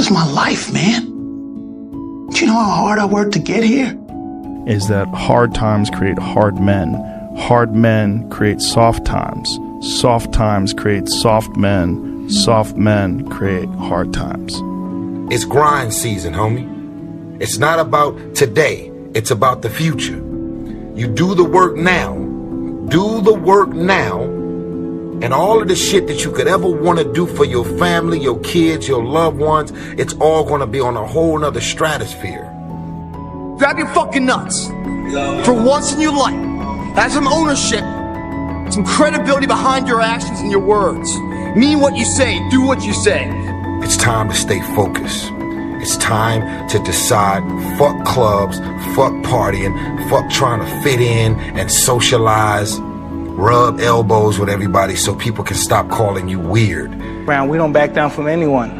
is my life, man. Do you know how hard I worked to get here? Is that hard times create hard men. Hard men create soft times. Soft times create soft men. Soft men create hard times. It's grind season, homie. It's not about today. It's about the future. You do the work now. Do the work now. And all of the shit that you could ever want to do for your family, your kids, your loved ones, it's all going to be on a whole nother stratosphere. Grab your fucking nuts. For once in your life, have some ownership, some credibility behind your actions and your words. Mean what you say, do what you say. It's time to stay focused. It's time to decide, fuck clubs, fuck partying, fuck trying to fit in and socialize, rub elbows with everybody so people can stop calling you weird. Brown, we don't back down from anyone.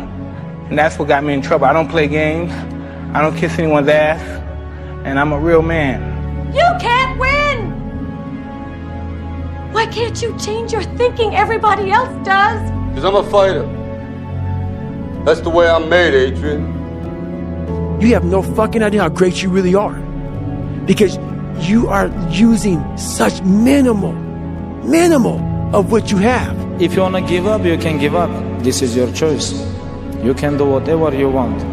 And that's what got me in trouble. I don't play games. I don't kiss anyone's ass. And I'm a real man. You can't win! Why can't you change your thinking? Everybody else does. Because I'm a fighter. That's the way I'm made, Adrian. You have no fucking idea how great you really are. Because you are using such minimal of what you have. If you want to give up, you can give up. This is your choice. You can do whatever you want.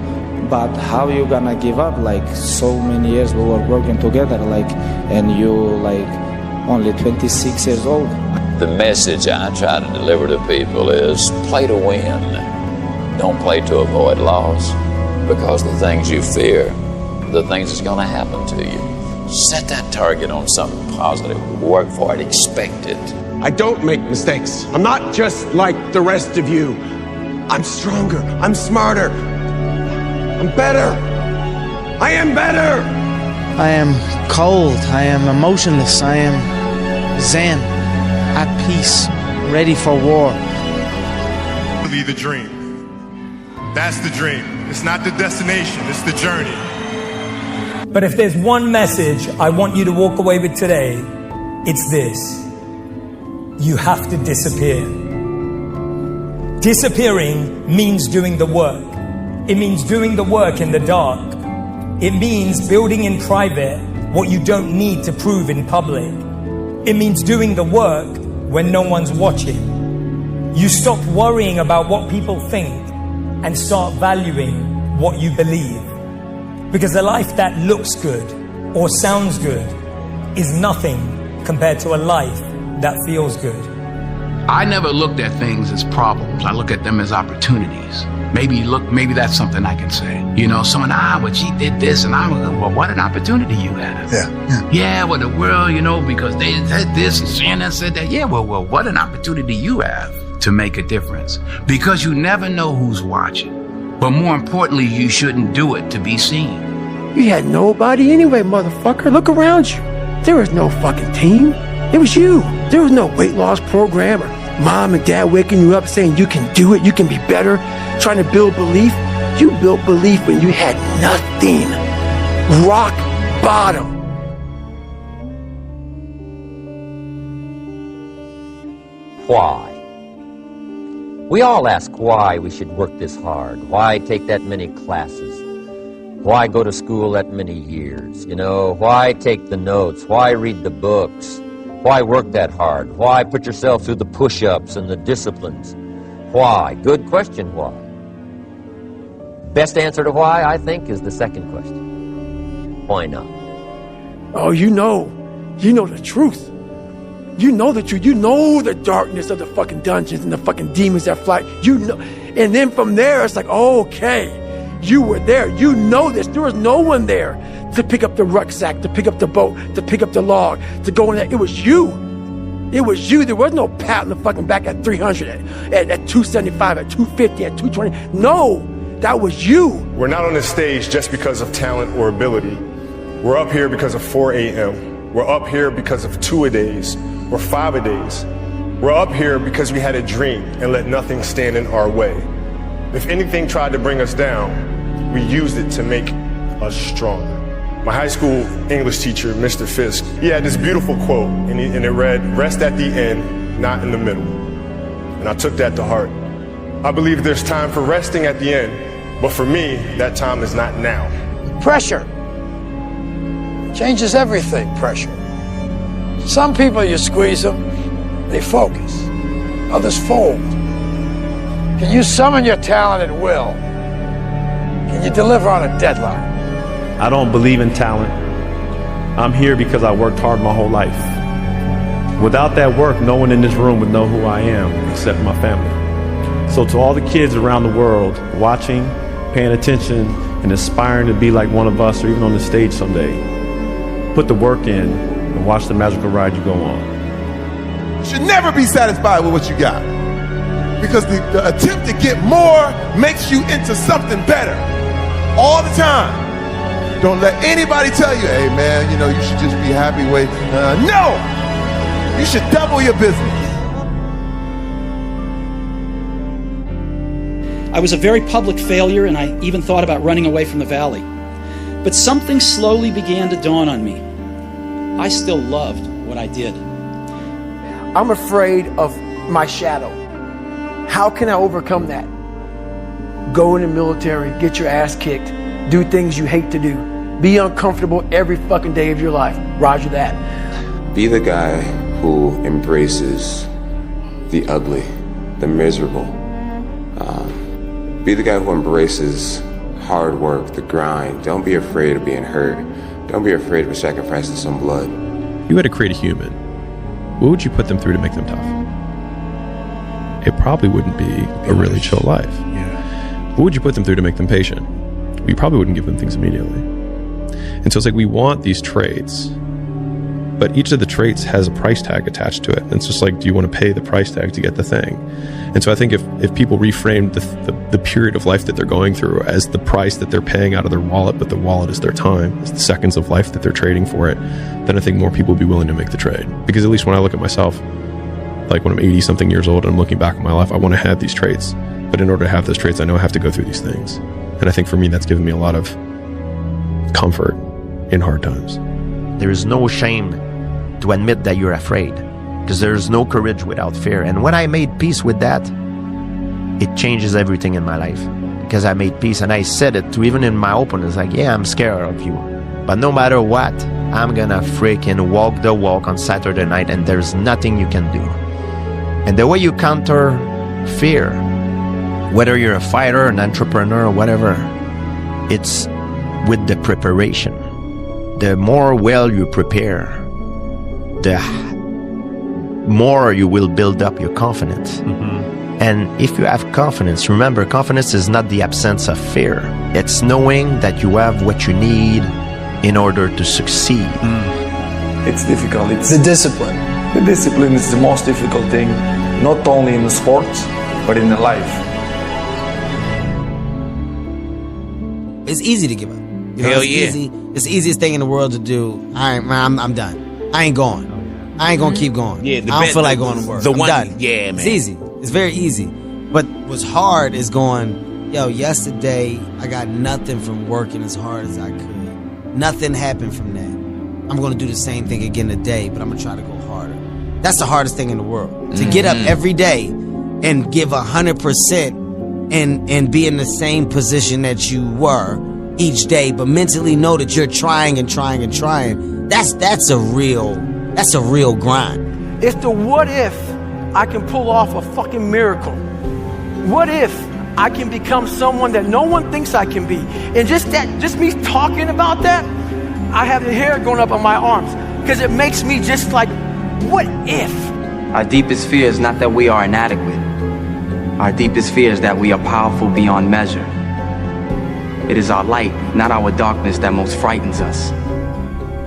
But how you gonna give up? Like, so many years we were working together, like, and you, like, only 26 years old. The message I try to deliver to people is play to win. Don't play to avoid loss, because the things you fear, the things that's gonna happen to you. Set that target on something positive. Work for it. Expect it. I don't make mistakes. I'm not just like the rest of you. I'm stronger. I'm smarter. I'm better. I am better. I am cold. I am emotionless. I am zen, at peace, ready for war. The dream. That's the dream. It's not the destination. It's the journey. But if there's one message I want you to walk away with today, it's this. You have to disappear. Disappearing means doing the work. It means doing the work in the dark. It means building in private what you don't need to prove in public. It means doing the work when no one's watching. You stop worrying about what people think and start valuing what you believe. Because a life that looks good or sounds good is nothing compared to a life that feels good. I never looked at things as problems. I look at them as opportunities. Maybe that's something I can say. You know, someone, well, she did this, and I was, well, what an opportunity you have. Yeah, well, the world, you know, because they said this and Shannon said that. Yeah, well, what an opportunity you have to make a difference. Because you never know who's watching. But more importantly, you shouldn't do it to be seen. You had nobody anyway, motherfucker. Look around you. There was no fucking team. It was you. There was no weight loss program or mom and dad waking you up saying you can do it, you can be better, trying to build belief. You built belief when you had nothing. Rock bottom. Why? We all ask why we should work this hard. Why take that many classes? Why go to school that many years? You know, why take the notes? Why read the books? Why work that hard? Why put yourself through the push-ups and the disciplines? Why? Good question, why? Best answer to why, I think, is the second question. Why not? Oh, you know the truth. You know the truth. You know the darkness of the fucking dungeons and the fucking demons that fly. You know, and then from there, it's like, oh, okay, you were there. You know this. There was no one there to pick up the rucksack, to pick up the boat, to pick up the log, to go in there. It was you. It was you. There was no pat on the fucking back at 300, at 275, at 250, at 220. No, that was you. We're not on this stage just because of talent or ability. We're up here because of 4 a.m. We're up here because of 2-a-days or 5-a-days. We're up here because we had a dream and let nothing stand in our way. If anything tried to bring us down, we used it to make us stronger. My high school English teacher, Mr. Fisk, he had this beautiful quote, and it read, "Rest at the end, not in the middle." And I took that to heart. I believe there's time for resting at the end But for me, that time is not now. Pressure changes everything, pressure. Some people, you squeeze them, they focus. Others fold. Can you summon your talent at will? Can you deliver on a deadline? I don't believe in talent. I'm here because I worked hard my whole life. Without that work, no one in this room would know who I am except my family. So to all the kids around the world watching, paying attention, and aspiring to be like one of us or even on the stage someday, put the work in and watch the magical ride you go on. You should never be satisfied with what you got, because the attempt to get more makes you into something better all the time. Don't let anybody tell you, hey man, you should just be happy with, no! You should double your business. I was a very public failure, and I even thought about running away from the valley. But something slowly began to dawn on me. I still loved what I did. I'm afraid of my shadow. How can I overcome that? Go in the military, get your ass kicked, do things you hate to do, be uncomfortable every fucking day of your life. Roger that. Be the guy who embraces the ugly, the miserable. Be the guy who embraces hard work, the grind. Don't be afraid of being hurt. Don't be afraid of sacrificing some blood. You had to create a human. What would you put them through to make them tough? It probably wouldn't be a really chill life. Yeah. What would you put them through to make them patient? You probably wouldn't give them things immediately. And so it's like we want these traits, but each of the traits has a price tag attached to it. And it's just like, do you want to pay the price tag to get the thing? And so I think if people reframe the period of life that they're going through as the price that they're paying out of their wallet, but the wallet is their time, it's the seconds of life that they're trading for it, then I think more people will be willing to make the trade. Because at least when I look at myself, like when I'm 80 something years old and I'm looking back at my life, I want to have these traits. But in order to have those traits, I know I have to go through these things. And I think for me, that's given me a lot of comfort in hard times. There is no shame to admit that you're afraid, because there's no courage without fear. And when I made peace with that, it changes everything in my life, because I made peace. And I said it to even in my opponents, like, yeah, I'm scared of you, but no matter what, I'm gonna freaking walk the walk on Saturday night, and there's nothing you can do. And the way you counter fear, whether you're a fighter, an entrepreneur, or whatever, it's with the preparation. The more well you prepare, the more you will build up your confidence. And if you have confidence, remember, confidence is not the absence of fear. It's knowing that you have what you need in order to succeed. It's difficult. It's the discipline. The discipline is the most difficult thing, not only in the sports, but in the life. It's easy to give up. Hell yeah. It's the easiest thing in the world to do. I'm done. I ain't going. I ain't gonna keep going. Yeah, I don't feel like going to work. I'm done. Yeah, man. It's easy. It's very easy. But what's hard is going, yesterday I got nothing from working as hard as I could. Nothing happened from that. I'm gonna do the same thing again today, but I'm gonna try to go harder. That's the hardest thing in the world. To get up every day and give 100% and be in the same position that you were each day, but mentally know that you're trying and trying and trying. That's a real grind. It's the what if I can pull off a fucking miracle. What if I can become someone that no one thinks I can be? And just me talking about that, I have the hair going up on my arms, because it makes me just like, what if? Our deepest fear is not that we are inadequate. Our deepest fear is that we are powerful beyond measure. It is our light, not our darkness, that most frightens us.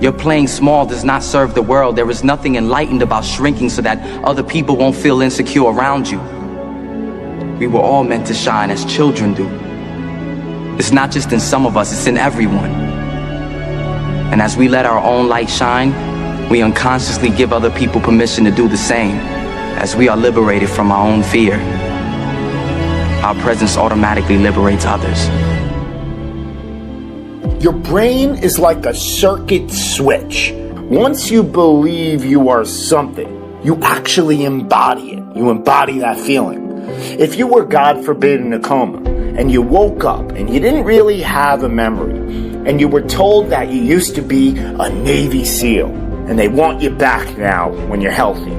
Your playing small does not serve the world. There is nothing enlightened about shrinking so that other people won't feel insecure around you. We were all meant to shine as children do. It's not just in some of us, it's in everyone. And as we let our own light shine, we unconsciously give other people permission to do the same. As we are liberated from our own fear, our presence automatically liberates others. Your brain is like a circuit switch. Once you believe you are something, you actually embody it. You embody that feeling. If you were, God forbid, in a coma, and you woke up and you didn't really have a memory, and you were told that you used to be a Navy SEAL and they want you back now when you're healthy,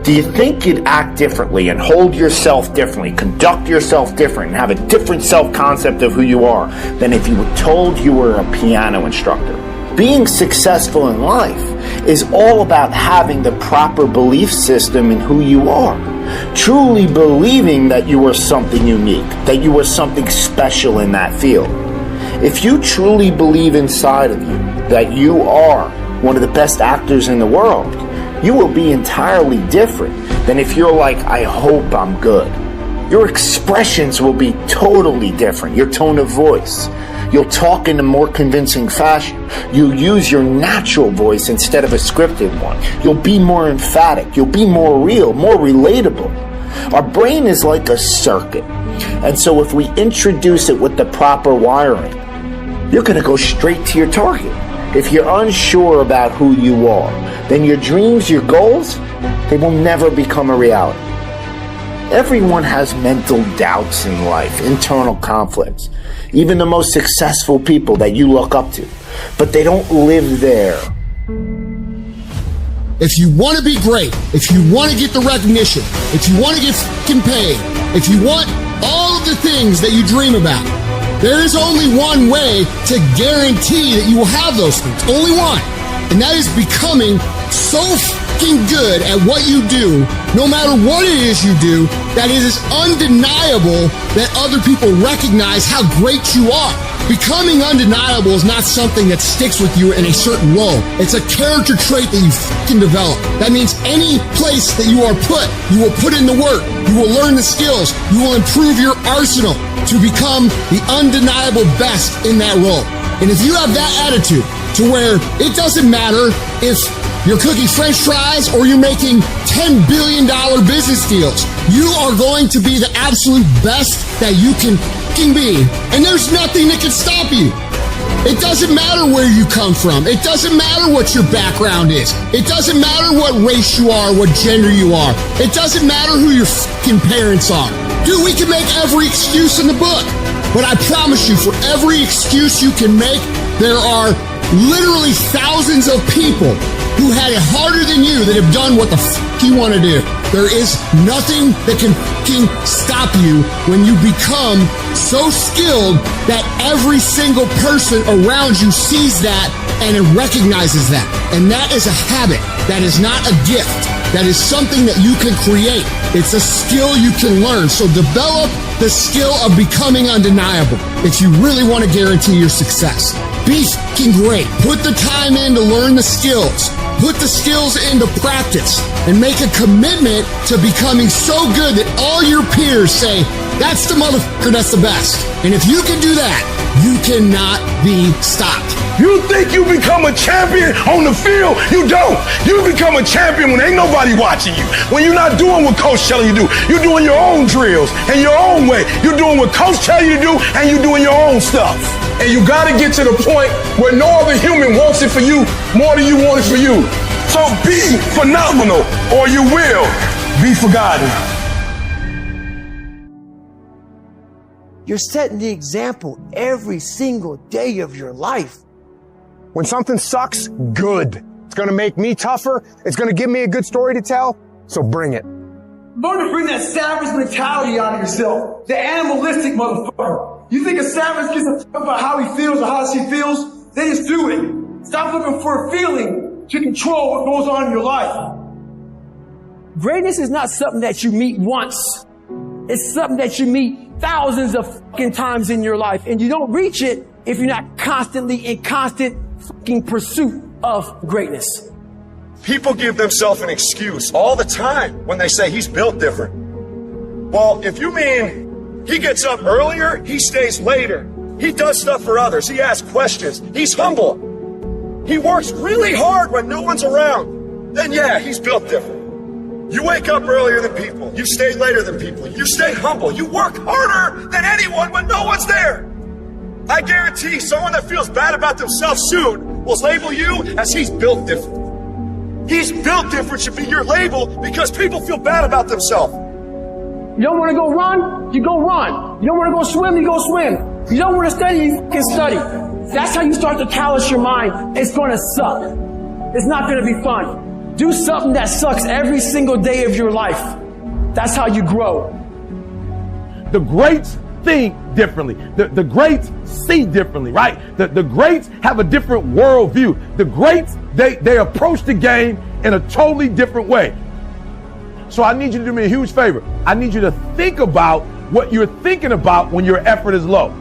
do you think you'd act differently and hold yourself differently, conduct yourself different, and have a different self-concept of who you are than if you were told you were a piano instructor? Being successful in life is all about having the proper belief system in who you are. Truly believing that you are something unique, that you are something special in that field. If you truly believe inside of you that you are one of the best actors in the world, you will be entirely different than if you're like, I hope I'm good. Your expressions will be totally different. Your tone of voice. You'll talk in a more convincing fashion. You'll use your natural voice instead of a scripted one. You'll be more emphatic. You'll be more real, more relatable. Our brain is like a circuit. And so if we introduce it with the proper wiring, you're going to go straight to your target. If you're unsure about who you are, then your dreams, your goals, they will never become a reality. Everyone has mental doubts in life, internal conflicts. Even the most successful people that you look up to. But they don't live there. If you want to be great, if you want to get the recognition, if you want to get fucking paid, if you want all of the things that you dream about, there is only one way to guarantee that you will have those things. Only one. And that is becoming so fucking good at what you do, no matter what it is you do, that it is undeniable that other people recognize how great you are. Becoming undeniable is not something that sticks with you in a certain role. It's a character trait that you fucking develop. That means any place that you are put, you will put in the work, you will learn the skills, you will improve your arsenal to become the undeniable best in that role. And if you have that attitude to where it doesn't matter if you're cooking French fries or you're making $10 billion business deals, you are going to be the absolute best that you can fucking be. And there's nothing that can stop you. It doesn't matter where you come from. It doesn't matter what your background is. It doesn't matter what race you are, what gender you are. It doesn't matter who your fucking parents are. Dude, we can make every excuse in the book. But I promise you, for every excuse you can make, there are literally thousands of people who had it harder than you that have done what the fuck you want to do. There is nothing that can fucking stop you when you become so skilled that every single person around you sees that and it recognizes that. And that is a habit. That is not a gift. That is something that you can create. It's a skill you can learn. So develop the skill of becoming undeniable if you really want to guarantee your success. Be fucking great. Put the time in to learn the skills. Put the skills into practice and make a commitment to becoming so good that all your peers say, that's the motherfucker that's the best. And if you can do that, you cannot be stopped. You think you become a champion on the field? You don't. You become a champion when ain't nobody watching you. When you're not doing what coach telling you to do. You're doing your own drills and your own way. You're doing what coach tells you to do and you're doing your own stuff. And you got to get to the point where no other human wants it for you more than you want it for you. So be phenomenal or you will be forgotten. You're setting the example every single day of your life. When something sucks, good. It's going to make me tougher. It's going to give me a good story to tell. So bring it. Learn to bring that savage mentality out of yourself. The animalistic motherfucker. You think a savage gives a fuck about how he feels or how she feels? They just do it. Stop looking for a feeling to control what goes on in your life. Greatness is not something that you meet once. It's something that you meet thousands of fucking times in your life. And you don't reach it if you're not constantly in constant fucking pursuit of greatness. People give themselves an excuse all the time when they say he's built different. Well, if you mean he gets up earlier, he stays later, he does stuff for others, he asks questions, he's humble, he works really hard when no one's around, then yeah, he's built different. You wake up earlier than people, you stay later than people, you stay humble, you work harder than anyone when no one's there. I guarantee someone that feels bad about themselves soon will label you as he's built different. He's built different should be your label because people feel bad about themselves. You don't want to go run? You go run. You don't want to go swim? You go swim. You don't want to study? You can study. That's how you start to callous your mind. It's going to suck. It's not going to be fun. Do something that sucks every single day of your life. That's how you grow. The greats think differently. The greats see differently, right? The greats have a different worldview. The greats, they approach the game in a totally different way. So I need you to do me a huge favor. I need you to think about what you're thinking about when your effort is low.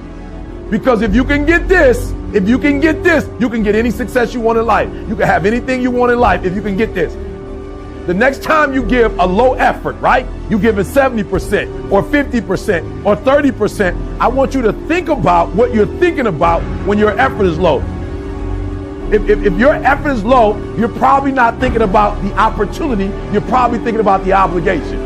Because if you can get this, you can get any success you want in life. You can have anything you want in life if you can get this. The next time you give a low effort, right? You give it 70% or 50% or 30%. I want you to think about what you're thinking about when your effort is low. If your effort is low, you're probably not thinking about the opportunity. You're probably thinking about the obligation.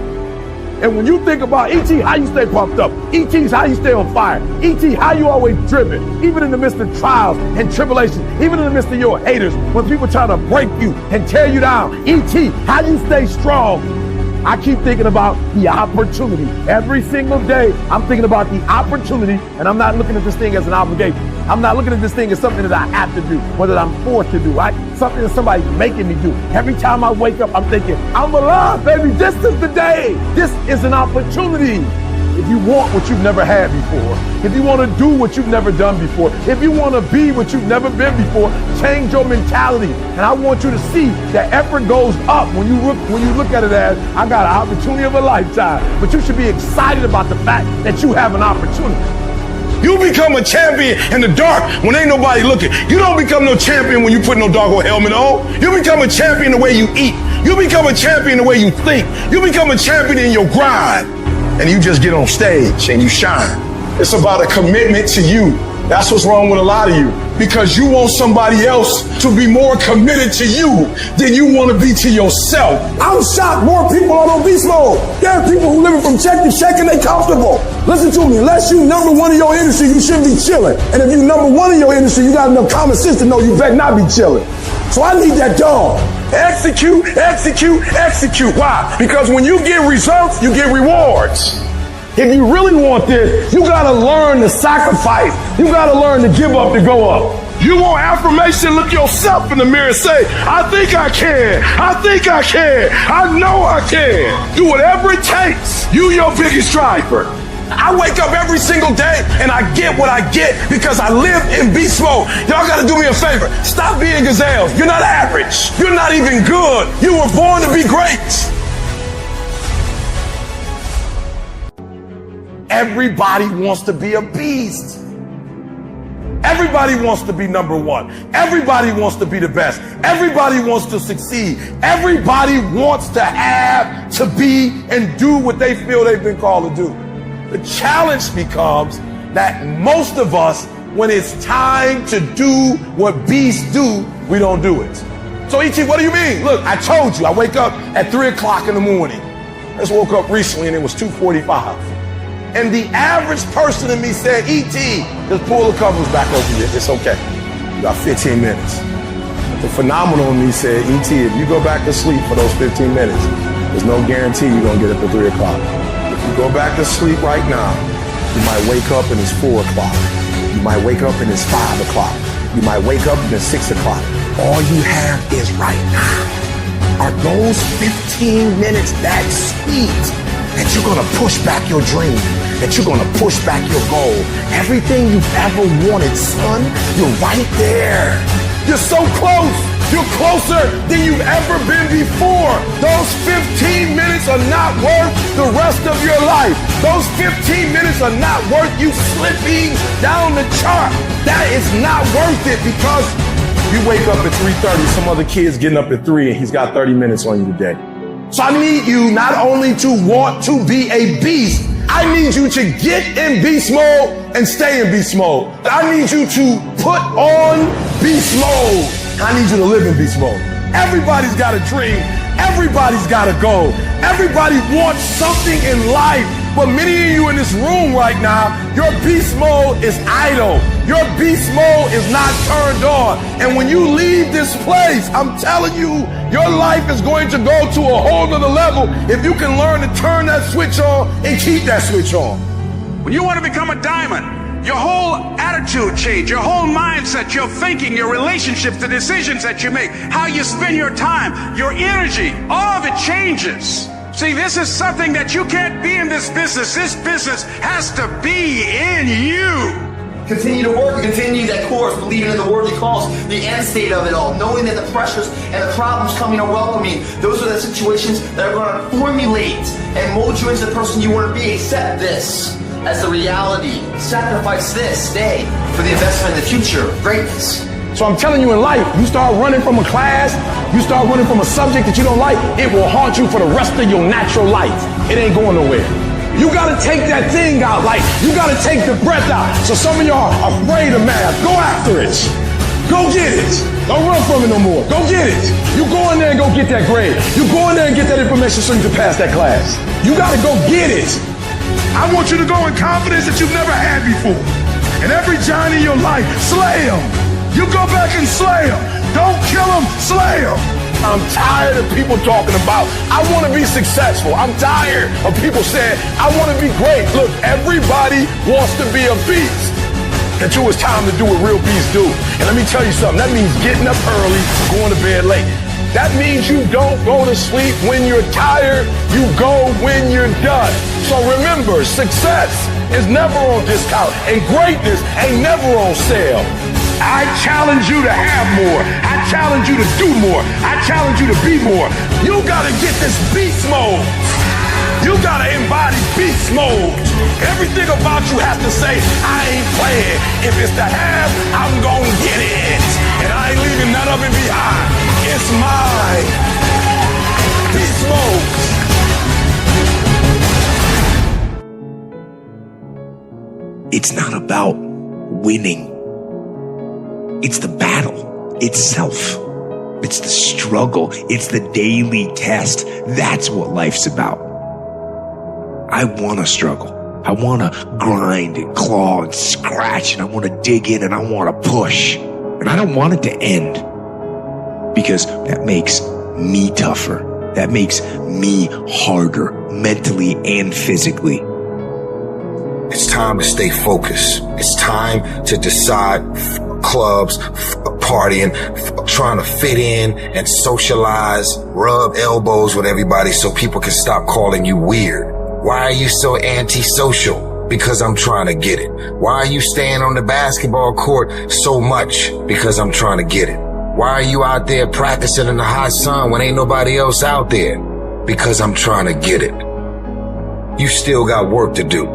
And when you think about E.T., how you stay pumped up. E.T.'s how you stay on fire. E.T., how you always driven, even in the midst of trials and tribulations, even in the midst of your haters, when people try to break you and tear you down. E.T., how you stay strong. I keep thinking about the opportunity. Every single day, I'm thinking about the opportunity, and I'm not looking at this thing as an obligation. I'm not looking at this thing as something that I have to do, or that I'm forced to do, right? Something that somebody's making me do. Every time I wake up, I'm thinking, I'm alive, baby. This is the day. This is an opportunity. If you want what you've never had before, if you want to do what you've never done before, if you want to be what you've never been before, change your mentality. And I want you to see that effort goes up when you look at it as, I got an opportunity of a lifetime. But you should be excited about the fact that you have an opportunity. You become a champion in the dark when ain't nobody looking. You don't become no champion when you put no doggone helmet on. You become a champion the way you eat. You become a champion the way you think. You become a champion in your grind. And you just get on stage and you shine. It's about a commitment to you. That's what's wrong with a lot of you. Because you want somebody else to be more committed to you than you want to be to yourself. I'm shocked more people are on beast mode. There are people who living from check to check and they comfortable. Listen to me, unless you number one in your industry, you shouldn't be chilling. And if you number one in your industry, you got enough common sense to know you better not be chilling. So I need that dog. Execute, execute, execute. Why? Because when you get results, you get rewards. If you really want this, you gotta learn to sacrifice. You gotta learn to give up to go up. You want affirmation, look yourself in the mirror and say, I think I can. I think I can. I know I can. Do whatever it takes. You your biggest driver. I wake up every single day and I get what I get because I live in beast mode. Y'all gotta do me a favor. Stop being gazelles. You're not average. You're not even good. You were born to be great. Everybody wants to be a beast. Everybody wants to be number one. Everybody wants to be the best. Everybody wants to succeed. Everybody wants to have, to be, and do what they feel they've been called to do. The challenge becomes that most of us, when it's time to do what beasts do, we don't do it. So E.T., what do you mean? Look, I told you, I wake up at 3 o'clock in the morning. I just woke up recently and it was 2:45. And the average person in me said, E.T., just pull the covers back over you. It's okay. You got 15 minutes. But the phenomenal in me said, E.T., if you go back to sleep for those 15 minutes, there's no guarantee you're going to get up at 3 o'clock. If you go back to sleep right now, you might wake up and it's 4 o'clock. You might wake up and it's 5 o'clock. You might wake up and it's 6 o'clock. All you have is right now. Are those 15 minutes that sweet that you're going to push back your dream, that you're going to push back your goal? Everything you've ever wanted, son, you're right there. You're so close. You're closer than you've ever been before. Those 15 minutes are not worth the rest of your life. Those 15 minutes are not worth you slipping down the chart. That is not worth it because you wake up at 3:30, some other kid's getting up at 3 and he's got 30 minutes on you today. So I need you not only to want to be a beast, I need you to get in beast mode and stay in beast mode. I need you to put on beast mode. I need you to live in beast mode. Everybody's got a dream. Everybody's got a goal. Everybody wants something in life. But many of you in this room right now, your beast mode is idle. Your beast mode is not turned on. And when you leave this place, I'm telling you, your life is going to go to a whole nother level if you can learn to turn that switch on and keep that switch on. When you want to become a diamond, your whole attitude change, your whole mindset, your thinking, your relationships, the decisions that you make, how you spend your time, your energy, all of it changes. See, this is something that you can't be in this business. This business has to be in you. Continue to work, continue that course, believing in the worthy cause, the end state of it all, knowing that the pressures and the problems coming are welcoming. Those are the situations that are going to formulate and mold you into the person you want to be. Accept this as the reality. Sacrifice this day for the investment in the future, greatness. So I'm telling you, in life, you start running from a class, you start running from a subject that you don't like, it will haunt you for the rest of your natural life. It ain't going nowhere. You gotta take that thing out, like, you gotta take the breath out. So some of y'all are afraid of math. Go after it. Go get it. Don't run from it no more. Go get it. You go in there and go get that grade. You go in there and get that information so you can pass that class. You gotta go get it. I want you to go in confidence that you've never had before. And every giant in your life, slay him. You go back and slay him. Don't kill him, slay him. I'm tired of people talking about, I want to be successful. I'm tired of people saying, I want to be great. Look, everybody wants to be a beast. Until it's time to do what real beasts do. And let me tell you something, that means getting up early, going to bed late. That means you don't go to sleep when you're tired, you go when you're done. So remember, success is never on discount, and greatness ain't never on sale. I challenge you to have more. I challenge you to do more. I challenge you to be more. You gotta get this beast mode. You gotta embody beast mode. Everything about you has to say, I ain't playing. If it's to have, I'm gonna get it. And I ain't leaving none of it behind. It's mine. Beast mode. It's not about winning. It's the battle itself. It's the struggle. It's the daily test. That's what life's about. I want to struggle. I want to grind and claw and scratch, and I want to dig in, and I want to push. And I don't want it to end, because that makes me tougher. That makes me harder, mentally and physically. It's time to stay focused. It's time to decide clubs, partying, trying to fit in and socialize, rub elbows with everybody so people can stop calling you weird. Why are you so antisocial? Because I'm trying to get it. Why are you staying on the basketball court so much? Because I'm trying to get it. Why are you out there practicing in the hot sun when ain't nobody else out there? Because I'm trying to get it. You still got work to do.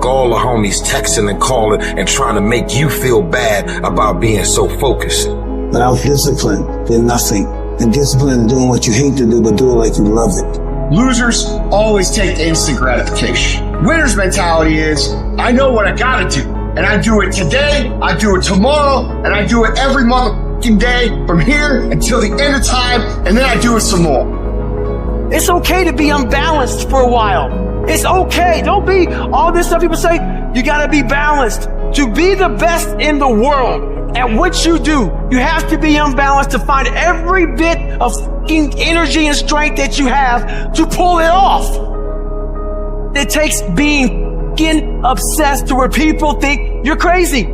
All the homies texting and calling and trying to make you feel bad about being so focused. Without discipline, then nothing. And discipline is doing what you hate to do, but do it like you love it. Losers always take instant gratification. Winner's mentality is, I know what I gotta do. And I do it today, I do it tomorrow, and I do it every motherfucking day from here until the end of time, and then I do it some more. It's okay to be unbalanced for a while. It's okay. Don't be all this stuff people say. You gotta be balanced. To be the best in the world at what you do, you have to be unbalanced to find every bit of fucking energy and strength that you have to pull it off. It takes being fucking obsessed to where people think you're crazy.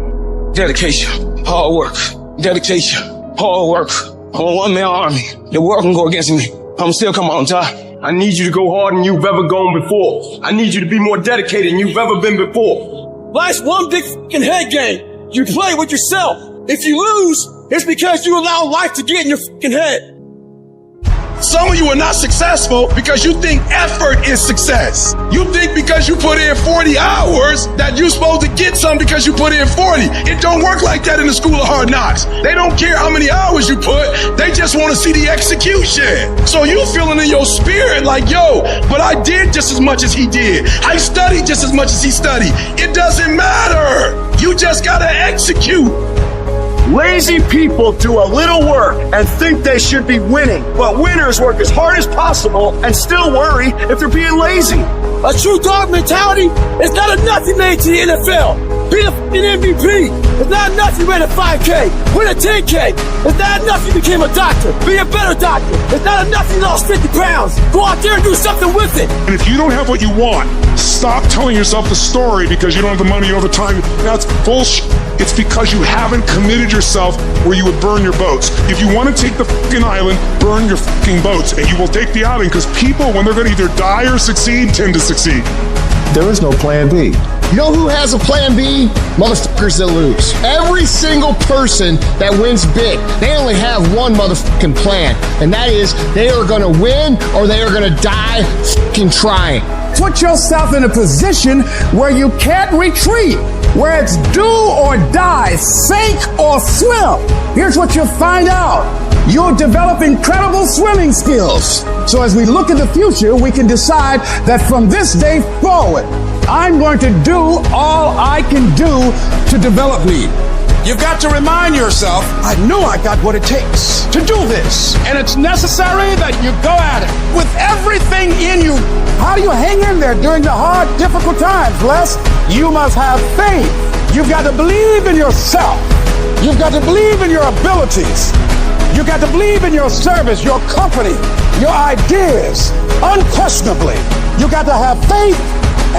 Dedication, hard work, dedication, hard work. I'm a one-man army. The world can go against me. I'm still coming on top. I need you to go harder than you've ever gone before. I need you to be more dedicated than you've ever been before. Life's one big fucking head game. You play with yourself. If you lose, it's because you allow life to get in your fucking head. Some of you are not successful because you think effort is success. You think because you put in 40 hours that you're supposed to get something because you put in 40. It don't work like that in the school of hard knocks. They don't care how many hours you put. They just want to see the execution. So you feeling in your spirit like, yo, but I did just as much as he did. I studied just as much as he studied. It doesn't matter. You just got to execute. Lazy people do a little work and think they should be winning, but winners work as hard as possible and still worry if they're being lazy. A true dog mentality is not enough you made to the NFL. Be the fucking MVP. It's not enough you ran a 5K. Win a 10K. It's not enough you became a doctor. Be a better doctor. It's not enough you lost 50 pounds. Go out there and do something with it. And if you don't have what you want, stop telling yourself the story because you don't have the money or the time. That's bullshit. It's because you haven't committed yourself where you would burn your boats. If you want to take the fucking island, burn your fucking boats, and you will take the island because people, when they're going to either die or succeed, tend to succeed. There is no plan B. You know who has a plan B? Motherfuckers that lose. Every single person that wins big, they only have one motherfucking plan, and that is they are going to win or they are going to die fucking trying. Put yourself in a position where you can't retreat, where it's do or die, sink or swim. Here's what you'll find out. You'll develop incredible swimming skills. So as we look at the future, we can decide that from this day forward, I'm going to do all I can do to develop me. You've got to remind yourself, I know I got what it takes to do this. and it's necessary that you go at it with everything in you. How do you hang in there during the hard, difficult times, Les? You must have faith. You've got to believe in yourself. You've got to believe in your abilities. You've got to believe in your service, your company, your ideas, unquestionably. You've got to have faith,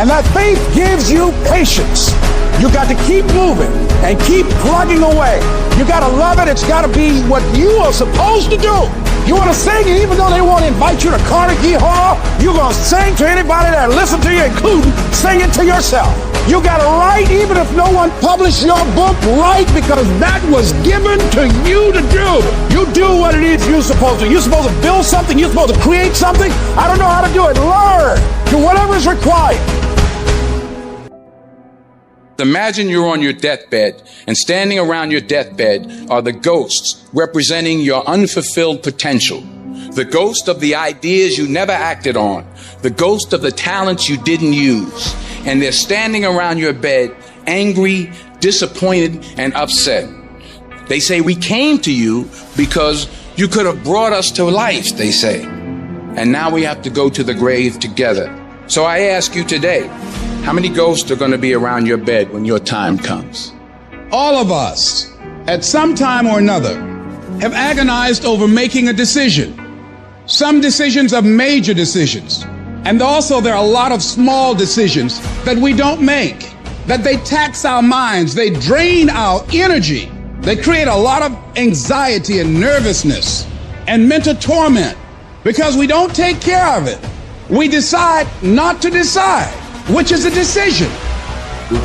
and that faith gives you patience. You got to keep moving and keep plugging away. You got to love it. It's got to be what you are supposed to do. You want to sing, and even though they won't invite you to Carnegie Hall, you're going to sing to anybody that listen to you, including singing to yourself. You got to write, even if no one published your book, write, because that was given to you to do. You do what it is you're supposed to. You're supposed to build something. You're supposed to create something. I don't know how to do it. Learn. Do whatever is required. Imagine you're on your deathbed, and standing around your deathbed are the ghosts representing your unfulfilled potential. The ghost of the ideas you never acted on. The ghost of the talents you didn't use. And they're standing around your bed, angry, disappointed, and upset. They say, we came to you because you could have brought us to life, they say. And now we have to go to the grave together. So I ask you today, how many ghosts are going to be around your bed when your time comes? All of us, at some time or another, have agonized over making a decision. Some decisions are major decisions. And also there are a lot of small decisions that we don't make, that they tax our minds, they drain our energy, they create a lot of anxiety and nervousness and mental torment because we don't take care of it. We decide not to decide, which is a decision.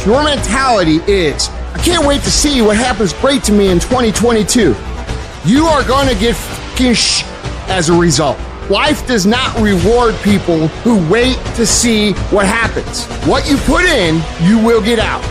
Your mentality is, I can't wait to see what happens great to me in 2022. You are going to get fucking as a result. Life does not reward people who wait to see what happens. What you put in, you will get out.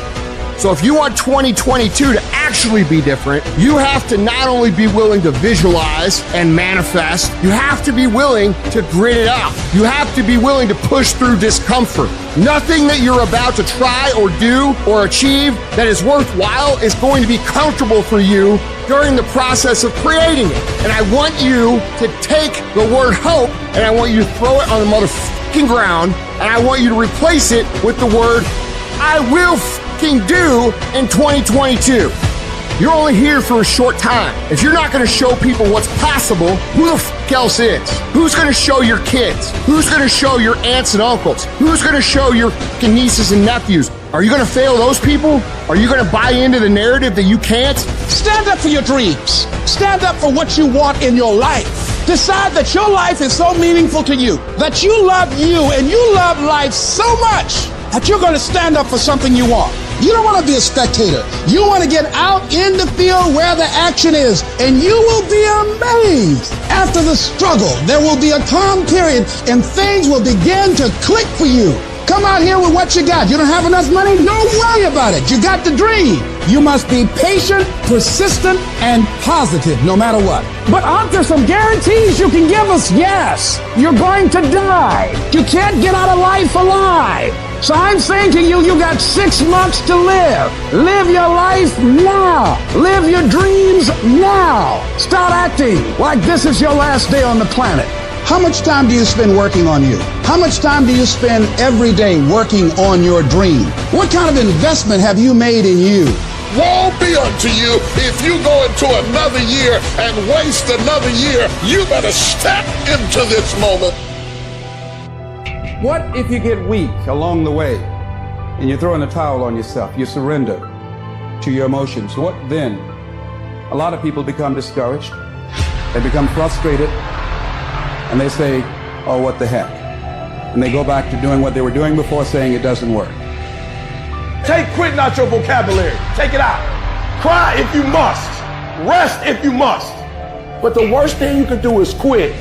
So if you want 2022 to actually be different, you have to not only be willing to visualize and manifest, you have to be willing to grit it out. You have to be willing to push through discomfort. Nothing that you're about to try or do or achieve that is worthwhile is going to be comfortable for you during the process of creating it. And I want you to take the word hope and I want you to throw it on the motherfucking ground and I want you to replace it with the word I will do in 2022. You're only here for a short time. If you're not going to show people what's possible, who the fuck else is? Who's going to show your kids? Who's going to show your aunts and uncles? Who's going to show your fucking nieces and nephews? Are you going to fail those people? Are you going to buy into the narrative that you can't? Stand up for your dreams. Stand up for what you want in your life. Decide that your life is so meaningful to you, that you love you and you love life so much that you're going to stand up for something you want. You don't want to be a spectator. You want to get out in the field where the action is, and you will be amazed. After the struggle, there will be a calm period, and things will begin to click for you. Come out here with what you got. You don't have enough money? Don't worry about it. You got the dream. You must be patient, persistent, and positive no matter what. But aren't there some guarantees you can give us? Yes, you're going to die. You can't get out of life alive. So I'm saying to you, you got 6 months to live. Live your life now. Live your dreams now. Start acting like this is your last day on the planet. How much time do you spend working on you? How much time do you spend every day working on your dream? What kind of investment have you made in you? Woe be unto you if you go into another year and waste another year. You better step into this moment. What if you get weak along the way and you throw in the towel on yourself? You surrender to your emotions. What then? A lot of people become discouraged. They become frustrated. And they say, oh, what the heck? And they go back to doing what they were doing before, saying it doesn't work. Take quitting out your vocabulary. Take it out. Cry if you must. Rest if you must. But the worst thing you can do is quit.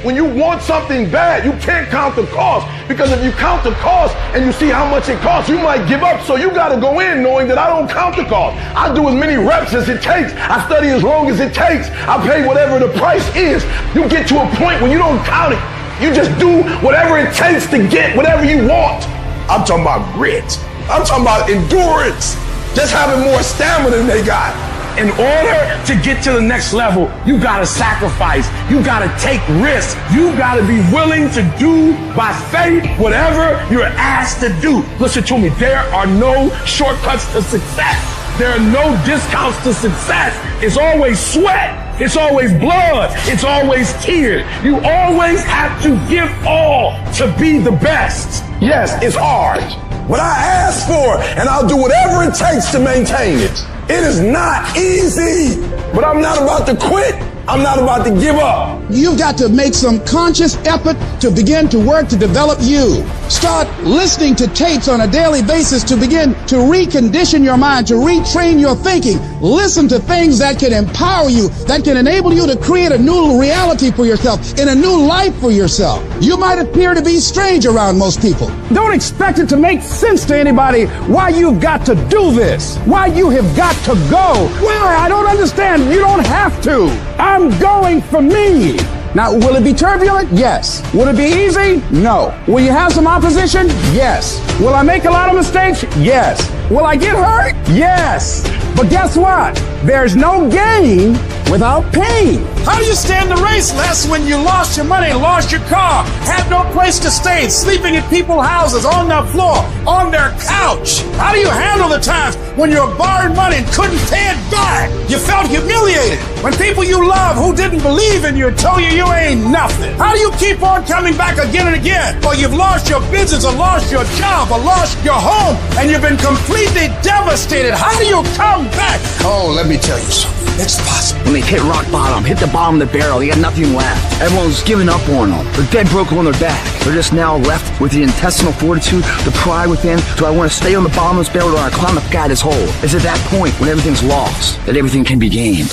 When you want something bad, you can't count the cost. Because if you count the cost and you see how much it costs, you might give up. So you got to go in knowing that I don't count the cost. I do as many reps as it takes. I study as long as it takes. I pay whatever the price is. You get to a point when you don't count it. You just do whatever it takes to get whatever you want. I'm talking about grit. I'm talking about endurance. Just having more stamina than they got. In order to get to the next level, you gotta sacrifice. You gotta take risks. You gotta be willing to do by faith whatever you're asked to do. Listen to me, there are no shortcuts to success. There are no discounts to success. It's always sweat. It's always blood. It's always tears. You always have to give all to be the best. Yes, it's hard, but I ask for it, and I'll do whatever it takes to maintain it. It is not easy, but I'm not about to quit. I'm not about to give up. You've got to make some conscious effort to begin to work to develop you. Start listening to tapes on a daily basis to begin to recondition your mind, to retrain your thinking. Listen to things that can empower you, that can enable you to create a new reality for yourself and a new life for yourself. You might appear to be strange around most people. Don't expect it to make sense to anybody why you've got to do this, why you have got to go. Why? I don't understand. You don't have to. I'm going for me. Now, will it be turbulent? Yes. Will it be easy? No. Will you have some opposition? Yes. Will I make a lot of mistakes? Yes. Will I get hurt? Yes. But guess what? There's no gain without pain. How do you stand the race, Les, when you lost your money, lost your car, had no place to stay, sleeping in people's houses, on their floor, on their couch? How do you handle the times when you borrowed money and couldn't pay it back? You felt humiliated when people you love who didn't believe in you told you you ain't nothing. How do you keep on coming back again and again? Well, you've lost your business or lost your job or lost your home and you've been completely devastated. How do you come back? Oh, let me tell you something. It's possible. When they hit rock bottom, hit the bottom of the barrel, they got nothing left. Everyone's giving up on them. They're dead broke on their back. They're just now left with the intestinal fortitude, the pride within. Do I want to stay on the bottom of this barrel or do I climb up God this hole? It's at that point when everything's lost that everything can be gained.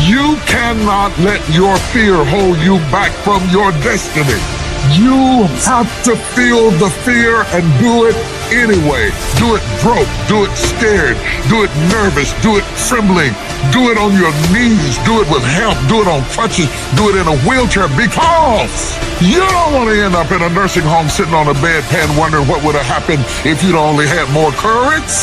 You cannot let your fear hold you back from your destiny. You have to feel the fear and do it anyway. Do it broke, do it scared, do it nervous, do it trembling, do it on your knees, do it with help, do it on crutches, do it in a wheelchair because you don't want to end up in a nursing home sitting on a bedpan wondering what would have happened if you'd only had more courage.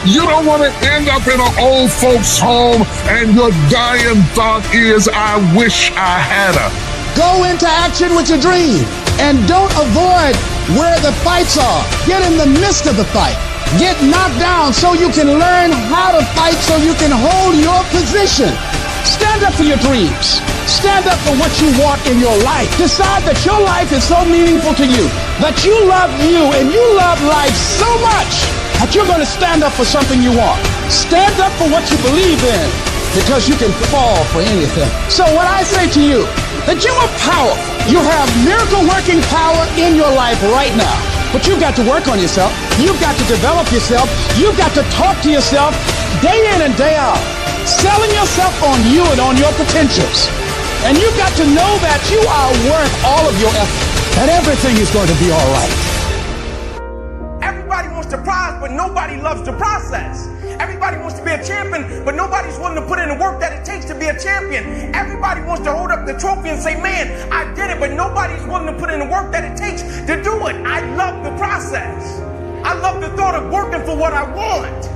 You don't want to end up in an old folks home and your dying thought is, I wish I had a. Go into action with your dream and don't avoid where the fights are. Get in the midst of the fight. Get knocked down so you can learn how to fight so you can hold your position. Stand up for your dreams. Stand up for what you want in your life. Decide that your life is so meaningful to you, that you love you and you love life so much that you're going to stand up for something you want. Stand up for what you believe in because you can fall for anything. So what I say to you, that you are powerful. You have miracle-working power in your life right now. But you've got to work on yourself. You've got to develop yourself. You've got to talk to yourself day in and day out, selling yourself on you and on your potentials. And you've got to know that you are worth all of your effort, and everything is going to be all right. Everybody wants to prize, but nobody loves the process. Everybody wants to be a champion, but nobody's willing to put in the work that it takes to be a champion. Everybody wants to hold up the trophy and say, man, I did it, but nobody's willing to put in the work that it takes to do it. I love the process. I love the thought of working for what I want.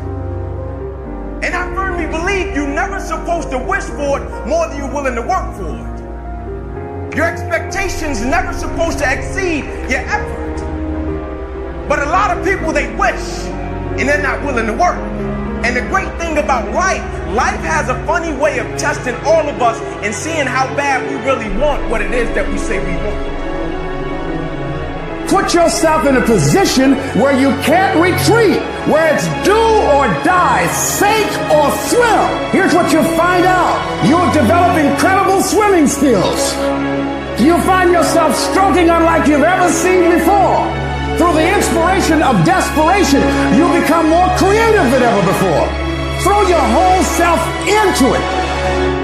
And I firmly believe you're never supposed to wish for it more than you're willing to work for it. Your expectations never supposed to exceed your effort. But a lot of people, they wish, and they're not willing to work. And the great thing about life has a funny way of testing all of us and seeing how bad we really want what it is that we say we want. Put yourself in a position where you can't retreat, where it's do or die, sink or swim. Here's what you'll find out. You'll develop incredible swimming skills. You'll find yourself stroking unlike you've ever seen before. Through the inspiration of desperation, you'll become more creative than ever before. Throw your whole self into it.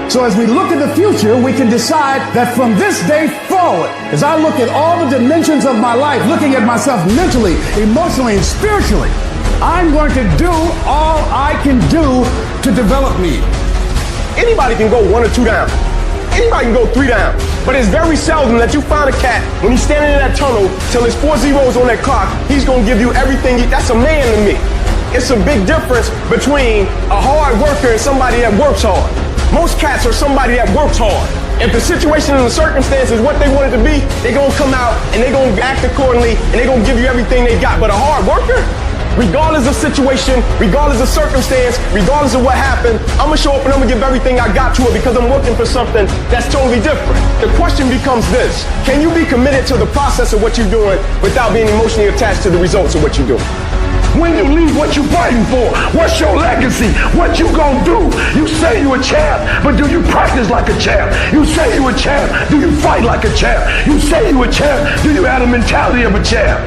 So as we look at the future, we can decide that from this day forward, as I look at all the dimensions of my life, looking at myself mentally, emotionally, and spiritually, I'm going to do all I can do to develop me. Anybody can go 1 or 2 down. Anybody can go 3 down. But it's very seldom that you find a cat, when he's standing in that tunnel, till there's 4 zeros on that clock, he's going to give you everything. That's a man to me. It's a big difference between a hard worker and somebody that works hard. Most cats are somebody that works hard. If the situation and the circumstance is what they want it to be, they're going to come out and they're going to act accordingly and they're going to give you everything they got. But a hard worker, regardless of situation, regardless of circumstance, regardless of what happened, I'm going to show up and I'm going to give everything I got to it because I'm working for something that's totally different. The question becomes this: can you be committed to the process of what you're doing without being emotionally attached to the results of what you're doing? When you leave, what you fighting for? What's your legacy? What you gonna do? You say you a champ, but do you practice like a champ? You say you a champ, do you fight like a champ? You say you a champ, do you have the mentality of a champ?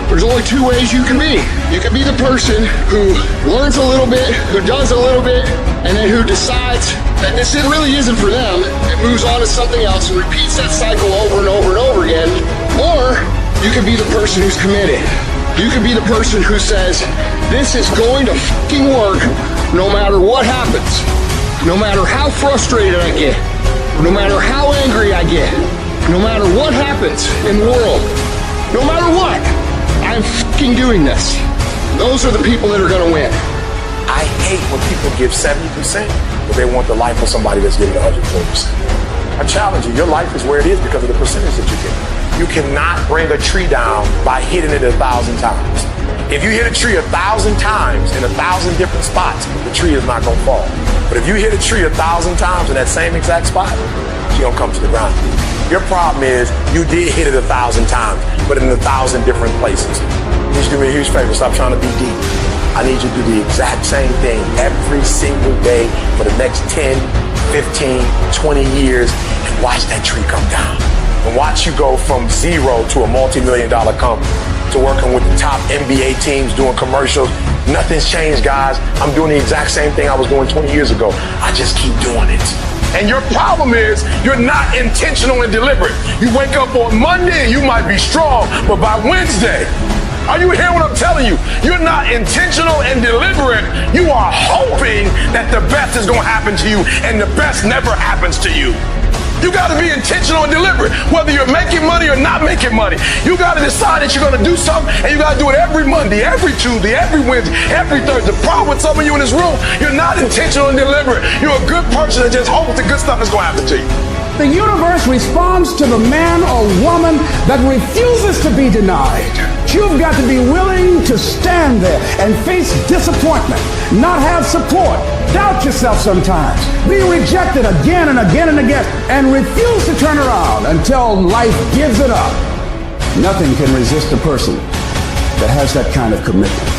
There's only 2 ways you can be. You can be the person who learns a little bit, who does a little bit, and then who decides that this really isn't for them and moves on to something else and repeats that cycle over and over and over again. Or you can be the person who's committed. You can be the person who says, this is going to fucking work no matter what happens. No matter how frustrated I get. No matter how angry I get. No matter what happens in the world. No matter what, I'm fucking doing this. Those are the people that are going to win. I hate when people give 70%, but they want the life of somebody that's giving 140%. I challenge you, your life is where it is because of the percentage that you get. You cannot bring a tree down by hitting it 1,000 times. If you hit a tree 1,000 times in 1,000 different spots, the tree is not going to fall. But if you hit a tree 1,000 times in that same exact spot, she don't come to the ground. Your problem is you did hit it 1,000 times, but in 1,000 different places. You should do me a huge favor. Stop trying to be deep. I need you to do the exact same thing every single day for the next 10, 15, 20 years and watch that tree come down. And watch you go from zero to a multi-million-dollar company, to working with the top NBA teams, doing commercials. Nothing's changed, guys. I'm doing the exact same thing I was doing 20 years ago. I just keep doing it. And your problem is you're not intentional and deliberate. You wake up on Monday and you might be strong, but by Wednesday, are you hearing what I'm telling you? You're not intentional and deliberate. You are hoping that the best is going to happen to you, and the best never happens to you. You got to be intentional and deliberate, whether you're making money or not making money. You got to decide that you're going to do something, and you got to do it every Monday, every Tuesday, every Wednesday, every Thursday. The problem with some of you in this room, you're not intentional and deliberate. You're a good person that just hopes the good stuff is going to happen to you. The universe responds to the man or woman that refuses to be denied. You've got to be willing to stand there and face disappointment, not have support, doubt yourself sometimes, be rejected again and again and again, and refuse to turn around until life gives it up. Nothing can resist a person that has that kind of commitment.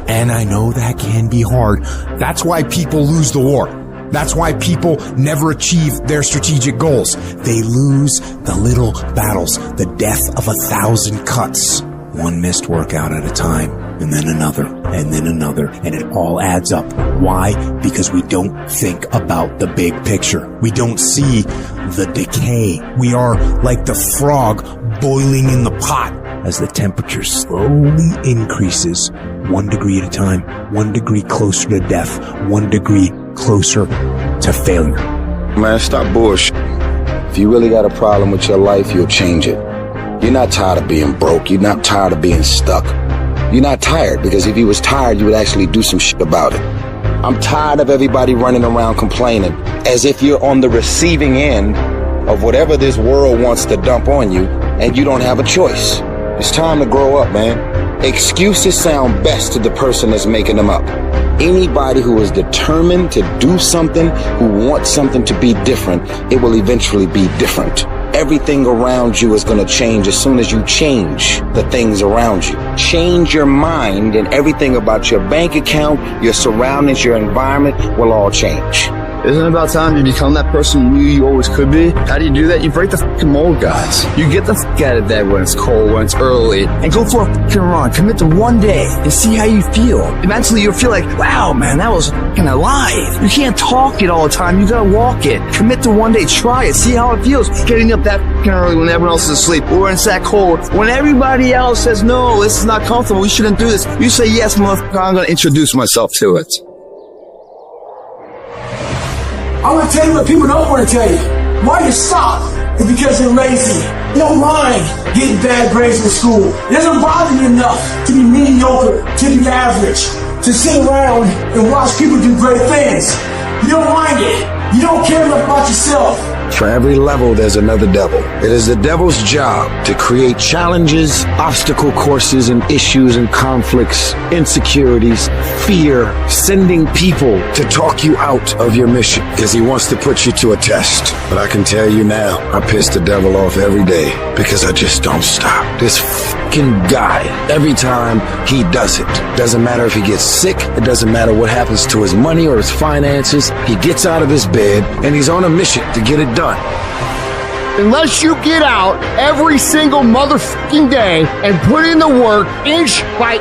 And I know that can be hard. That's why people lose the war. That's why people never achieve their strategic goals. They lose the little battles, the death of 1,000 cuts. One missed workout at a time, and then another, and then another, and it all adds up. Why? Because we don't think about the big picture. We don't see the decay. We are like the frog boiling in the pot as the temperature slowly increases 1 degree at a time, 1 degree closer to death, 1 degree closer to failure. Man, stop bullshit. If you really got a problem with your life, you'll change it. You're not tired of being broke. You're not tired of being stuck. You're not tired, because if you was tired, you would actually do some shit about it. I'm tired of everybody running around complaining as if you're on the receiving end of whatever this world wants to dump on you, and you don't have a choice. It's time to grow up, man. Excuses sound best to the person that's making them up. Anybody who is determined to do something, who wants something to be different, it will eventually be different. Everything around you is going to change as soon as you change the things around you. Change your mind, and everything about your bank account, your surroundings, your environment will all change. Isn't it about time you become that person you knew you always could be? How do you do that? You break the fucking mold, guys. You get the fuck out of bed when it's cold, when it's early, and go for a fucking run. Commit to one day and see how you feel. Eventually you'll feel like, wow, man, that was fucking alive. You can't talk it all the time. You gotta walk it. Commit to one day. Try it. See how it feels. Getting up that fucking early when everyone else is asleep, or when it's that cold. When everybody else says, no, this is not comfortable, we shouldn't do this. You say, yes, motherfucker, I'm gonna introduce myself to it. I want to tell you what people don't want to tell you. Why you stop is because you're lazy. You don't mind getting bad grades in school. It doesn't bother you enough to be mediocre, to be average, to sit around and watch people do great things. You don't mind it. You don't care enough about yourself. For every level, there's another devil. It is the devil's job to create challenges, obstacle courses, and issues and conflicts, insecurities, fear, sending people to talk you out of your mission because he wants to put you to a test. But I can tell you now, I piss the devil off every day because I just don't stop. This fucking guy, every time he does it, doesn't matter if he gets sick, it doesn't matter what happens to his money or his finances, he gets out of his bed and he's on a mission to get it done. Unless you get out every single motherfucking day and put in the work inch by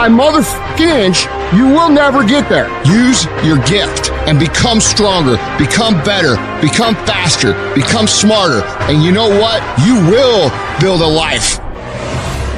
motherfucking inch, you will never get there. Use your gift and become stronger, become better, become faster, become smarter. And you know what? You will build a life.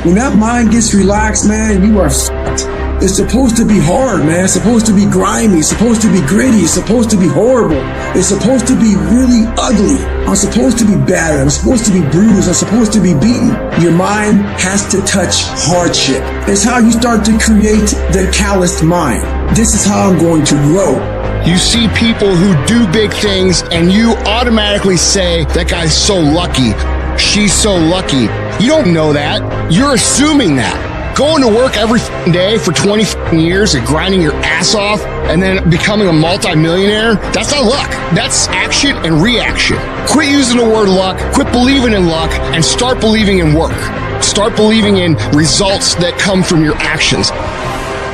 When that mind gets relaxed, man, you are fucked. It's supposed to be hard, man. It's supposed to be grimy. It's supposed to be gritty. It's supposed to be horrible. It's supposed to be really ugly. I'm supposed to be battered. I'm supposed to be bruised. I'm supposed to be beaten. Your mind has to touch hardship. It's how you start to create the calloused mind. This is how I'm going to grow. You see people who do big things and you automatically say, that guy's so lucky. She's so lucky. You don't know that. You're assuming that. Going to work every day for 20 years and grinding your ass off and then becoming a multi-millionaire, that's not luck. That's action and reaction. Quit using the word luck, quit believing in luck, and start believing in work. Start believing in results that come from your actions.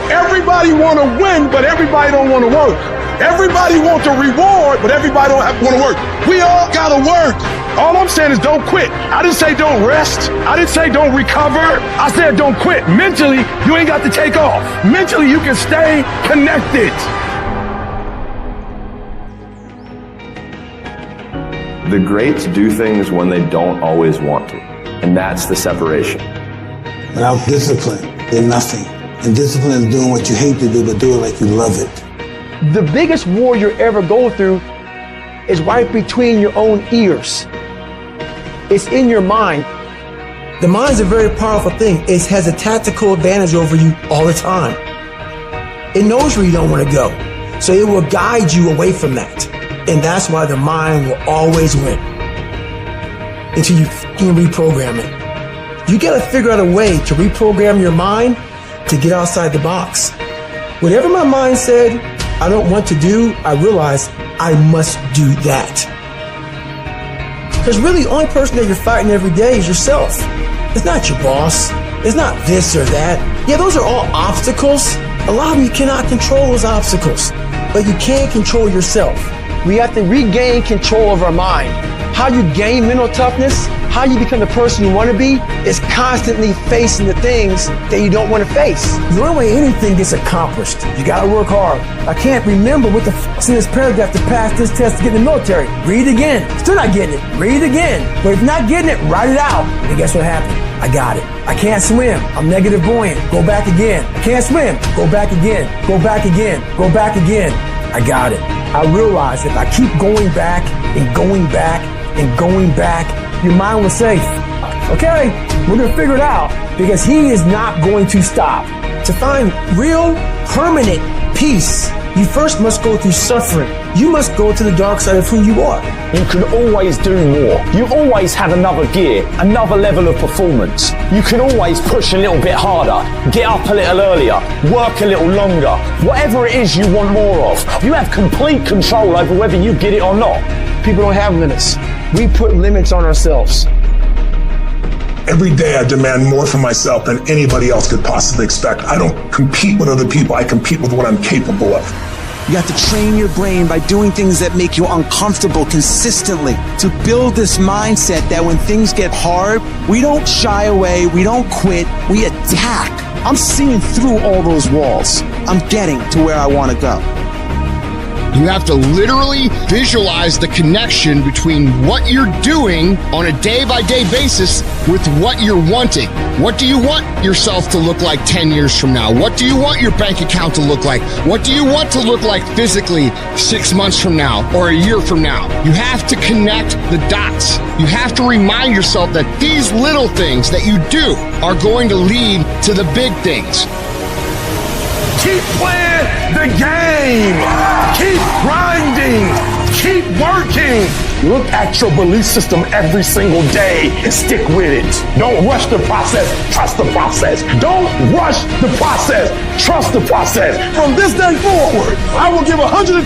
Everybody want to win, but everybody don't want to work. Everybody wants a reward, but everybody don't want to work. We all got to work. All I'm saying is don't quit. I didn't say don't rest. I didn't say don't recover. I said don't quit. Mentally, you ain't got to take off. Mentally, you can stay connected. The greats do things when they don't always want to. And that's the separation. Without discipline, they're nothing. And discipline is doing what you hate to do, but do it like you love it. The biggest war you ever go through is right between your own ears. It's in your mind. The mind's a very powerful thing. It has a tactical advantage over you all the time. It knows where you don't want to go. So it will guide you away from that. And that's why the mind will always win. Until you fucking reprogram it. You gotta figure out a way to reprogram your mind to get outside the box. Whatever my mind said I don't want to do, I realize I must do that. Because really, the only person that you're fighting every day is yourself. It's not your boss. It's not this or that. Yeah, those are all obstacles. A lot of them you cannot control those obstacles, but you can control yourself. We have to regain control of our mind. How you gain mental toughness, how you become the person you want to be, is constantly facing the things that you don't want to face. The only way anything gets accomplished, you gotta work hard. I can't remember what the f***'s in this paragraph to pass this test to get in the military. Read it again. Still not getting it. Read it again. But if you're not getting it, write it out. And guess what happened? I got it. I can't swim. I'm negative buoyant. Go back again. I can't swim. Go back again. Go back again. Go back again. I got it. I realized if I keep going back and going back and going back, your mind will say, okay, we're going to figure it out, because he is not going to stop. To find real, permanent peace, you first must go through suffering. You must go to the dark side of who you are. You can always do more. You always have another gear, another level of performance. You can always push a little bit harder, get up a little earlier, work a little longer. Whatever it is you want more of, you have complete control over whether you get it or not. People don't have limits. We put limits on ourselves. Every day I demand more from myself than anybody else could possibly expect. I don't compete with other people. I compete with what I'm capable of. You have to train your brain by doing things that make you uncomfortable consistently to build this mindset that when things get hard, we don't shy away, we don't quit, we attack. I'm seeing through all those walls. I'm getting to where I want to go. You have to literally visualize the connection between what you're doing on a day-by-day basis with what you're wanting. What do you want yourself to look like 10 years from now? What do you want your bank account to look like? What do you want to look like physically 6 months from now or a year from now? You have to connect the dots. You have to remind yourself that these little things that you do are going to lead to the big things. Keep playing the game. Keep grinding. Keep working. Look at your belief system every single day and stick with it. Don't rush the process. Trust the process. Don't rush the process. Trust the process. From this day forward, I will give 120%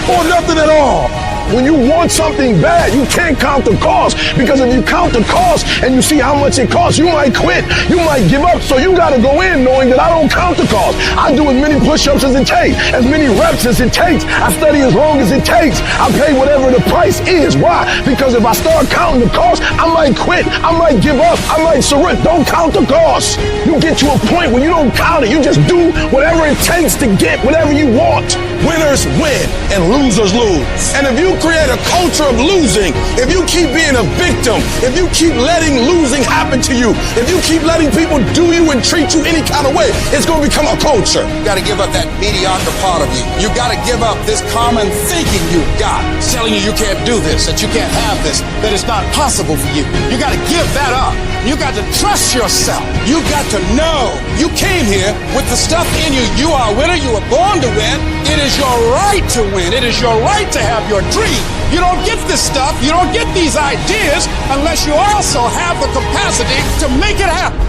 or nothing at all. When you want something bad, you can't count the cost, because if you count the cost and you see how much it costs, you might quit, you might give up. So you gotta go in knowing that I don't count the cost. I do as many push-ups as it takes, as many reps as it takes. I study as long as it takes. I pay whatever the price is. Why? Because if I start counting the cost, I might quit, I might give up, I might surrender. Don't count the cost. You get to a point where you don't count it. You just do whatever it takes to get whatever you want. Winners win and losers lose. And if you create a culture of losing, if you keep being a victim, if you keep letting losing happen to you, if you keep letting people do you and treat you any kind of way, it's going to become a culture. You got to give up that mediocre part of you. You got to give up this common thinking you've got, telling you can't do this, that you can't have this, that it's not possible for you. You got to give that up. You got to trust yourself. You got to know you came here with the stuff in you. You are a winner. You were born to win. It is your right to win. It is your right to have your dream. You don't get this stuff, you don't get these ideas unless you also have the capacity to make it happen.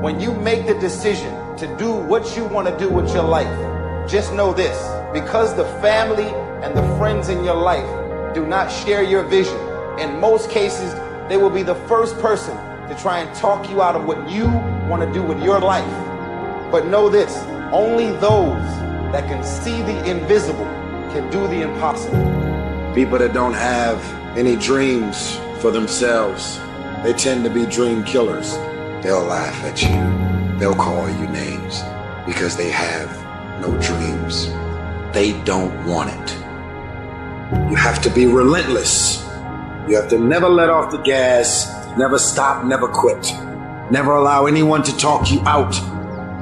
When you make the decision to do what you want to do with your life, just know this: because the family and the friends in your life do not share your vision, in most cases, they will be the first person to try and talk you out of what you want to do with your life. But know this: only those that can see the invisible can do the impossible. People that don't have any dreams for themselves, they tend to be dream killers. They'll laugh at you. They'll call you names because they have no dreams. They don't want it. You have to be relentless. You have to never let off the gas, never stop, never quit. Never allow anyone to talk you out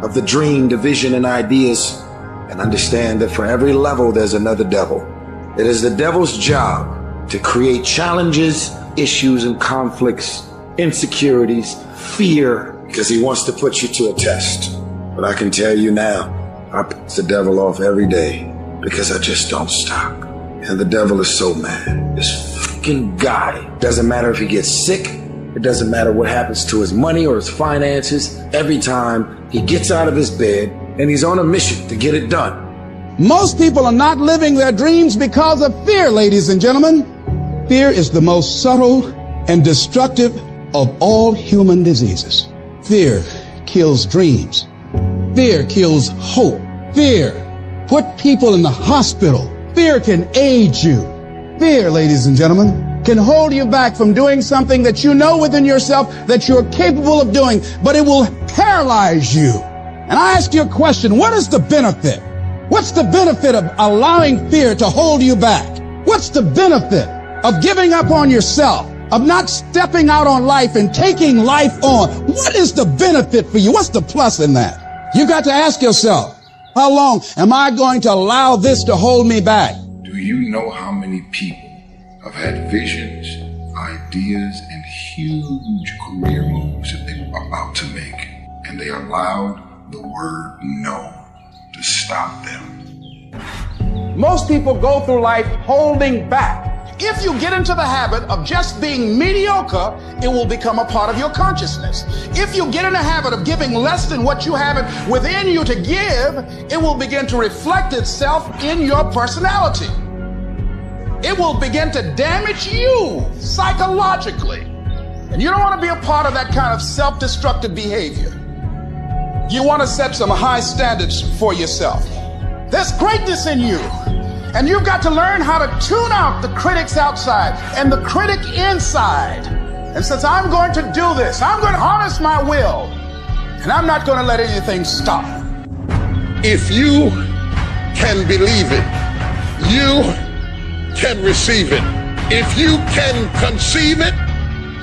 of the dream, the vision, and ideas. And understand that for every level, there's another devil. It is the devil's job to create challenges, issues, and conflicts, insecurities, fear, because he wants to put you to a test. But I can tell you now, I piss the devil off every day because I just don't stop. And the devil is so mad. This fucking guy, doesn't matter if he gets sick, it doesn't matter what happens to his money or his finances, every time he gets out of his bed, and he's on a mission to get it done. Most people are not living their dreams because of fear, ladies and gentlemen. Fear is the most subtle and destructive of all human diseases. Fear kills dreams. Fear kills hope. Fear put people in the hospital. Fear can age you. Fear, ladies and gentlemen, can hold you back from doing something that you know within yourself that you're capable of doing, but it will paralyze you. And I ask you a question: what is the benefit? What's the benefit of allowing fear to hold you back? What's the benefit of giving up on yourself, of not stepping out on life and taking life on? What is the benefit for you? What's the plus in that? You got to ask yourself, how long am I going to allow this to hold me back? Do you know how many people have had visions, ideas, and huge career moves that they were about to make, and they allowed the word no to stop them. Most people go through life holding back. If you get into the habit of just being mediocre, it will become a part of your consciousness. If you get in the habit of giving less than what you have within you to give, it will begin to reflect itself in your personality. It will begin to damage you psychologically. And you don't want to be a part of that kind of self-destructive behavior. You want to set some high standards for yourself. There's greatness in you. And you've got to learn how to tune out the critics outside and the critic inside. And since I'm going to do this, I'm going to harness my will. And I'm not going to let anything stop. If you can believe it, you can receive it. If you can conceive it,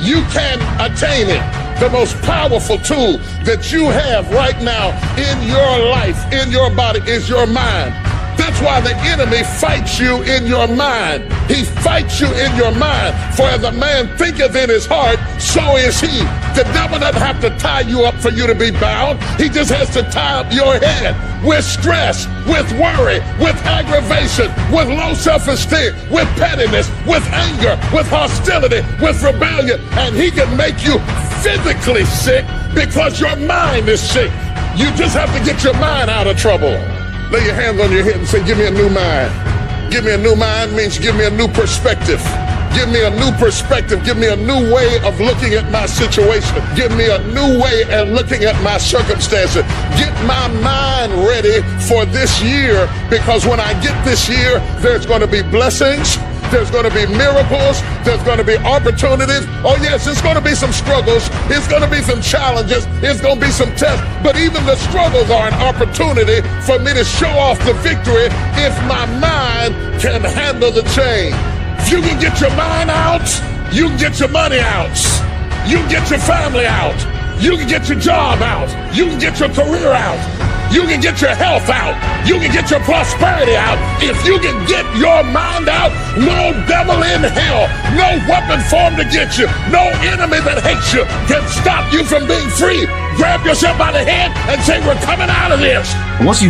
you can attain it. The most powerful tool that you have right now in your life, in your body, is your mind. That's why the enemy fights you in your mind. He fights you in your mind. For as a man thinketh in his heart, so is he. The devil doesn't have to tie you up for you to be bound. He just has to tie up your head with stress, with worry, with aggravation, with low self-esteem, with pettiness, with anger, with hostility, with rebellion. And he can make you physically sick because your mind is sick. You just have to get your mind out of trouble. Lay your hands on your head and say, give me a new mind. Give me a new mind means give me a new perspective. Give me a new perspective. Give me a new way of looking at my situation. Give me a new way of looking at my circumstances. Get my mind ready for this year, because when I get this year, there's going to be blessings. There's going to be miracles. There's going to be opportunities. Oh yes, it's going to be some struggles. It's going to be some challenges. It's going to be some tests. But even the struggles are an opportunity for me to show off the victory if my mind can handle the change. If you can get your mind out, you can get your money out. You can get your family out. You can get your job out. You can get your career out. You can get your health out. You can get your prosperity out. If you can get your mind out, no devil in hell, no weapon formed against you, no enemy that hates you can stop you from being free. Grab yourself by the head and say, we're coming out of this. Once you